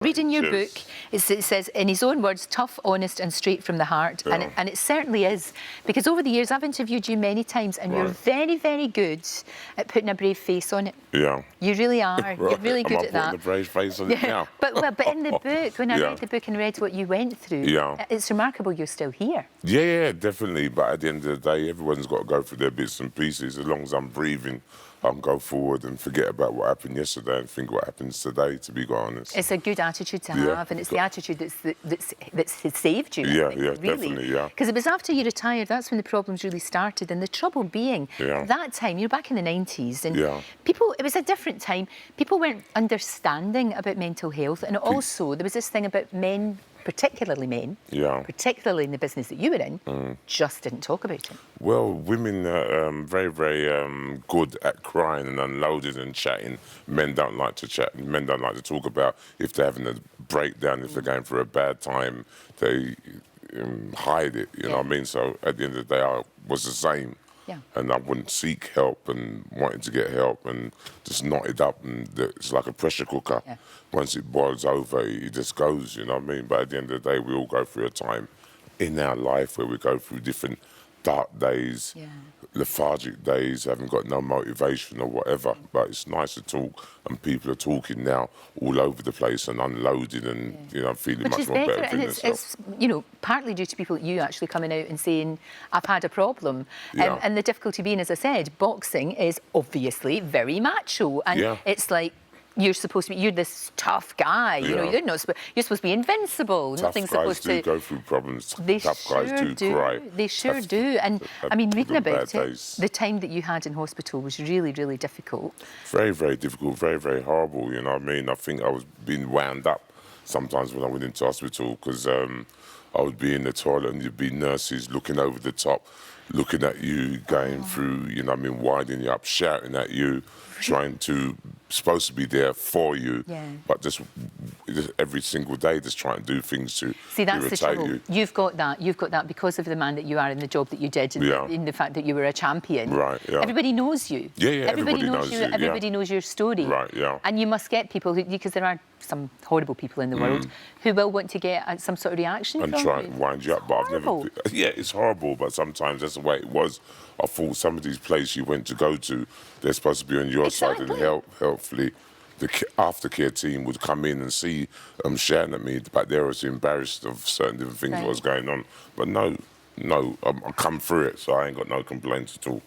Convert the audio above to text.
Reading your Cheers. book, it says, in his own words, tough, honest and straight from the heart. Yeah. And it certainly is. Because over the years, I've interviewed you many times and you're Right. very, very good at putting a brave face on it. Yeah. You really are. Right. You're really good Am I at that. putting the brave face on it now? But in the book, when I Yeah. read the book and read what you went through, Yeah. it's remarkable you're still here. Yeah, definitely. But at the end of the day, everyone's got to go through their bits and pieces. As long as I'm breathing, I can go forward and forget about what happened yesterday and think what happens today, to be quite honest. It's a good attitude to Yeah. have, and it's the attitude that's saved you. Yeah, I think, yeah, really. definitely, yeah. Because it was after you retired, that's when the problems really started. And the trouble being, Yeah. that time, you're back in the 90s, and Yeah. people, it was a different time. People weren't understanding about mental health, and also there was this thing about men, particularly men, Yeah. particularly in the business that you were in, just didn't talk about it. Well, women are very, very good at crying and unloading and chatting. Men don't like to chat. Men don't like to talk about if they're having a breakdown, if they're going through a bad time. They hide it, you know what I mean? So at the end of the day, I was the same. Yeah. And I wouldn't seek help and wanted to get help and just knotted up, and it's like a pressure cooker. Yeah. Once it boils over, it just goes, you know what I mean? But at the end of the day, we all go through a time in our life where we go through different dark days, lethargic days, haven't got no motivation or whatever. But it's nice to talk, and people are talking now all over the place and unloading and, you know, feeling Which much is more better and than it's, themselves. you know, partly due to people like you actually coming out and saying, I've had a problem. Yeah. And the difficulty being, as I said, boxing is obviously very macho. And Yeah. it's like, you're supposed to be, you're this tough guy, you know, Yeah. you're supposed to be invincible. Tough Nothing's guys supposed do to... go through problems. They Tough sure guys do cry. They sure Tough- do. And I mean, reading got bad about it, days. the time that you had in hospital was really, really difficult. Very, very difficult, very, very horrible, you know what I mean? I think I was being wound up sometimes when I went into hospital, because I would be in the toilet and there'd be nurses looking over the top, looking at you, going through, you know what I mean, winding you up, shouting at you, supposed to be there for you, but just every single day just trying to do things to See, that's the irritate trouble. you. You've got that because of the man that you are and the job that you did, and in the fact that you were a champion. Right, yeah. Everybody knows you. Yeah, everybody knows knows you, Everybody knows your story. Right, yeah. And you must get people who, because there are some horrible people in the world who will want to get some sort of reaction And from try you. and wind you up, but I've never... Yeah, it's horrible, but sometimes that's the way it was. I thought some of these places you went to go to, they're supposed to be on your side, and helpfully the aftercare team would come in and see shouting at me, but they were embarrassed of certain different things that was going on. But no, I come through it, so I ain't got no complaints at all.